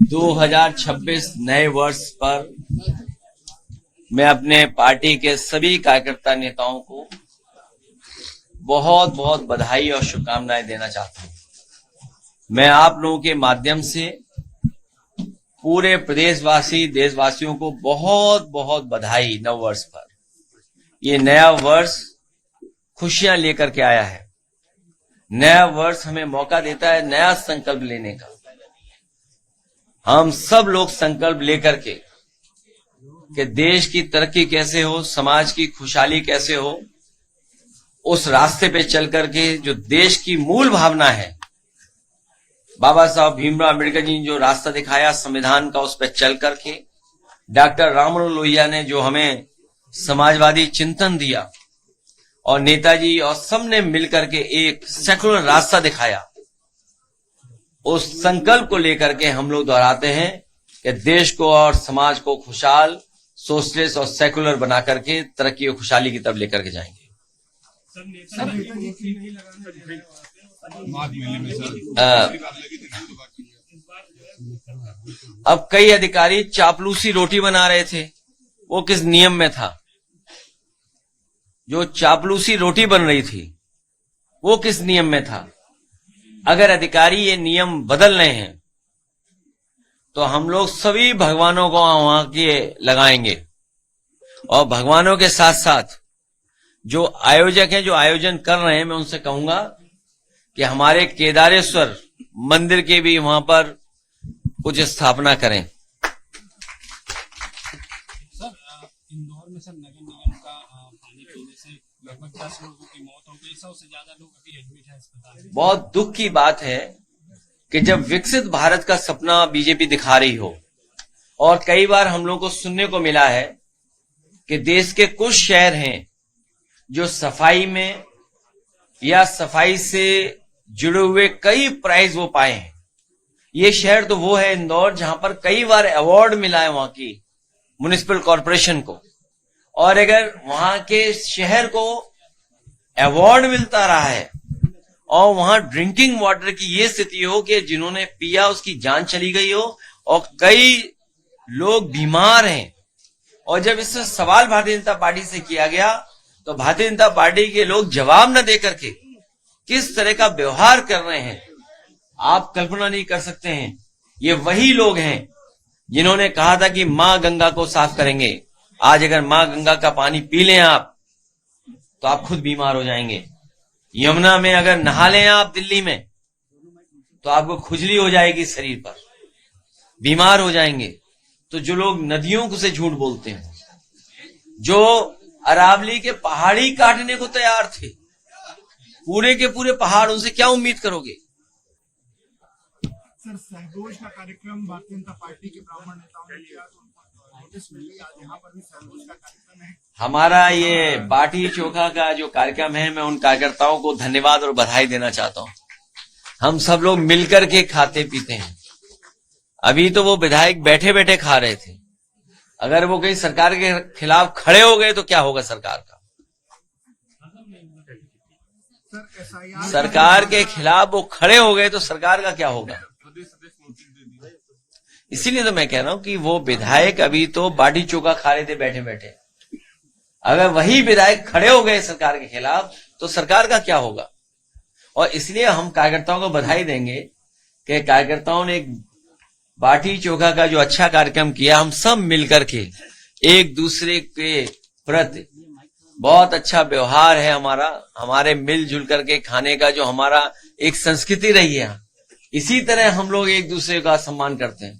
2026 नए वर्ष पर मैं अपने पार्टी के सभी कार्यकर्ता नेताओं को बहुत बहुत बधाई और शुभकामनाएं देना चाहता हूं। मैं आप लोगों के माध्यम से पूरे प्रदेशवासी देशवासियों को बहुत बहुत बधाई नव वर्ष पर। ये नया वर्ष खुशियां लेकर के आया है। नया वर्ष हमें मौका देता है नया संकल्प लेने का। हम सब लोग संकल्प लेकर के कि देश की तरक्की कैसे हो, समाज की खुशहाली कैसे हो, उस रास्ते पे चल करके जो देश की मूल भावना है, बाबा साहब भीमराव अम्बेडकर जी ने जो रास्ता दिखाया संविधान का, उस पर चल करके डॉक्टर राम मनोहर लोहिया ने जो हमें समाजवादी चिंतन दिया और नेताजी और सबने मिलकर के एक सेकुलर रास्ता दिखाया, उस संकल्प को लेकर के हम लोग दोहराते हैं कि देश को और समाज को खुशहाल, सोशलिस्ट और सेकुलर बना करके तरक्की और खुशहाली की तरफ लेकर के जाएंगे। अब कई अधिकारी चापलूसी रोटी बना रहे थे, वो किस नियम में था? जो चापलूसी रोटी बन रही थी वो किस नियम में था? अगर अधिकारी ये नियम बदल रहे हैं तो हम लोग सभी भगवानों को वहां के लगाएंगे और भगवानों के साथ साथ जो आयोजक हैं, जो आयोजन कर रहे हैं, मैं उनसे कहूंगा कि हमारे केदारेश्वर मंदिर के भी वहां पर कुछ स्थापना करें। सर, इंदौर में सर नगर निगम का पानी पीने से लगभग 10 लोगों की मौत हो गई, 100 से ज्यादा लोग अभी एडमिट है अस्पताल में। बहुत दुख की बात है कि जब विकसित भारत का सपना बीजेपी दिखा रही हो और कई बार हम लोगों को सुनने को मिला है कि देश के कुछ शहर हैं जो सफाई में या सफाई से जुड़े हुए कई प्राइज वो पाए हैं। ये शहर तो वो है इंदौर, जहां पर कई बार अवार्ड मिला है वहां की म्युनिसिपल कॉर्पोरेशन को। और अगर वहां के शहर को अवार्ड मिलता रहा है और वहां ड्रिंकिंग वाटर की ये स्थिति हो कि जिन्होंने पिया उसकी जान चली गई हो और कई लोग बीमार हैं, और जब इससे सवाल भारतीय जनता पार्टी से किया गया तो भारतीय जनता पार्टी के लोग जवाब न देकर के किस तरह का व्यवहार कर रहे हैं, आप कल्पना नहीं कर सकते हैं। ये वही लोग हैं जिन्होंने कहा था कि मां गंगा को साफ करेंगे। आज अगर मां गंगा का पानी पी लें आप तो आप खुद बीमार हो जाएंगे। यमुना में अगर नहा लें आप दिल्ली में तो आपको खुजली हो जाएगी, शरीर पर बीमार हो जाएंगे। तो जो लोग नदियों को से झूठ बोलते हैं, जो अरावली के पहाड़ी काटने को तैयार थे, पूरे के पूरे पहाड़, उनसे क्या उम्मीद करोगे? सर, सहभोज का कार्यक्रम भारतीय जनता पार्टी के ब्राह्मण नेताओं ने किया तो नोटिस मिल गई, आज यहाँ पर भी सहभोज का कार्यक्रम है। हमारा ये बाटी चोखा का जो कार्यक्रम है, मैं उन कार्यकर्ताओं को धन्यवाद और बधाई देना चाहता हूं। हम सब लोग मिलकर के खाते पीते हैं। अभी तो वो विधायक बैठे बैठे खा रहे थे, अगर वो कहीं सरकार के खिलाफ खड़े हो गए तो क्या होगा सरकार का? सरकार के खिलाफ वो खड़े हो गए तो सरकार का क्या होगा? इसीलिए तो मैं कह रहा हूं कि वो विधायक अभी तो बाटी चोखा खा रहे थे बैठे बैठे, अगर वही विधायक खड़े हो गए सरकार के खिलाफ तो सरकार का क्या होगा? और इसलिए हम कार्यकर्ताओं को बधाई देंगे कि कार्यकर्ताओं ने एक बाटी चोखा का जो अच्छा कार्यक्रम किया, हम सब मिलकर के एक दूसरे के प्रति बहुत अच्छा व्यवहार है हमारा, हमारे मिलजुल करके खाने का जो हमारा एक संस्कृति रही है, इसी तरह हम लोग एक दूसरे का सम्मान करते हैं।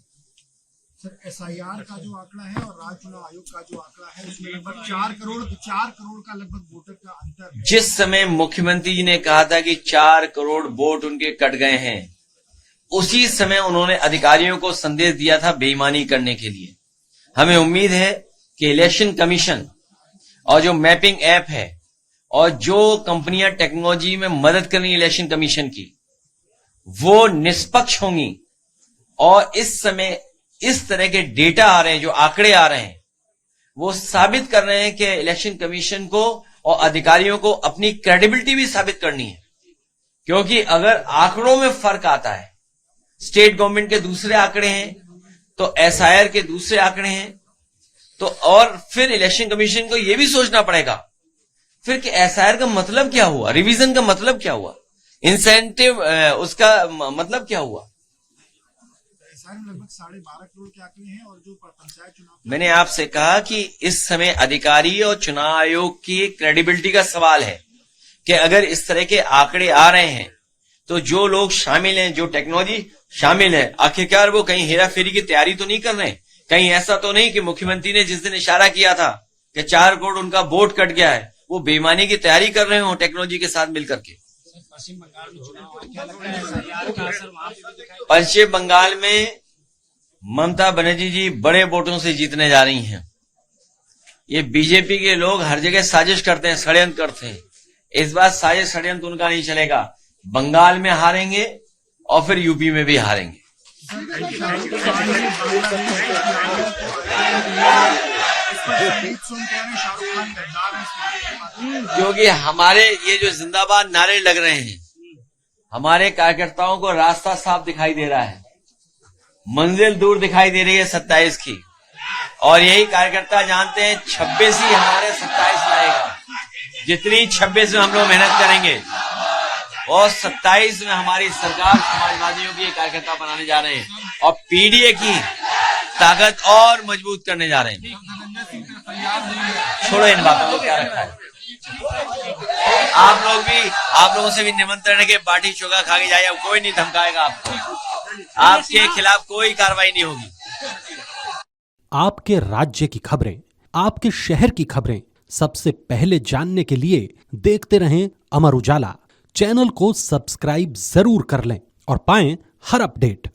सर, एसआईआर का जो आंकड़ा है और राज्य चुनाव आयोग का जो आंकड़ा है, उसमें लगभग 4 करोड़ का लगभग वोटर का अंतर है। जिस समय मुख्यमंत्री जी ने कहा था कि 4 करोड़ वोट उनके कट गए हैं, उसी समय उन्होंने अधिकारियों को संदेश दिया था बेईमानी करने के लिए। हमें उम्मीद है कि इलेक्शन कमीशन और जो मैपिंग ऐप है और जो कंपनियां टेक्नोलॉजी में मदद कर रही इलेक्शन कमीशन की, वो निष्पक्ष होंगी। और इस समय इस तरह के डेटा आ रहे हैं, जो आंकड़े आ रहे हैं, वो साबित कर रहे हैं कि इलेक्शन कमीशन को और अधिकारियों को अपनी क्रेडिबिलिटी भी साबित करनी है। क्योंकि अगर आंकड़ों में फर्क आता है, स्टेट गवर्नमेंट के दूसरे आंकड़े हैं, तो एसआईआर के दूसरे आंकड़े हैं। तो और फिर इलेक्शन कमीशन को यह भी सोचना पड़ेगा फिर कि एसआईआर का मतलब क्या हुआ, रिवीजन का मतलब क्या हुआ, इंसेंटिव उसका मतलब क्या हुआ। एसआईआर में लगभग 12.5 करोड़ के आंकड़े हैं और जो पंचायत चुनाव मैंने आपसे कहा कि इस समय अधिकारी और चुनाव आयोग की क्रेडिबिलिटी का सवाल है कि अगर इस तरह के आंकड़े आ रहे हैं तो जो लोग शामिल हैं, जो टेक्नोलॉजी शामिल है, आखिरकार वो कहीं हेरा फेरी की तैयारी तो नहीं कर रहे हैं। कहीं ऐसा तो नहीं कि मुख्यमंत्री ने जिस दिन इशारा किया था कि 4 करोड़ उनका वोट कट गया है, वो बेईमानी की तैयारी कर रहे हो टेक्नोलॉजी के साथ मिलकर के। पश्चिम बंगाल में चुनाव है, क्या लगता है एसआईआर का असर वहां पे भी दिखाई? पश्चिम बंगाल में ममता बनर्जी जी बड़े वोटों से जीतने जा रही हैं। ये बीजेपी के लोग हर जगह साजिश करते हैं, षड्यंत्र करते हैं। इस बार साजिश षड्यंत्र उनका नहीं चलेगा। बंगाल में हारेंगे और फिर यूपी में भी हारेंगे। क्योंकि हमारे ये जो जिंदाबाद नारे लग रहे हैं, हमारे कार्यकर्ताओं को रास्ता साफ दिखाई दे रहा है, मंजिल दूर दिखाई दे रही है 27 की, और यही कार्यकर्ता जानते हैं 26 ही हमारे 27 लाएगा। जितनी 26 में हम लोग मेहनत करेंगे और 27 में हमारी सरकार समाजवादियों की कार्यकर्ता बनाने जा रहे हैं और पीडीए की ताकत और मजबूत करने जा रहे हैं। छोड़ो इन बातों को, क्या रखा है। आप लोगों से भी निमंत्रण है कि बाटी चोखा खा के जाइए, अब कोई नहीं धमकाएगा आपको, आपके खिलाफ कोई कार्रवाई नहीं होगी। आपके राज्य की खबरें, आपके शहर की खबरें सबसे पहले जानने के लिए देखते रहें अमर उजाला। चैनल को सब्सक्राइब जरूर कर लें और पाएं हर अपडेट।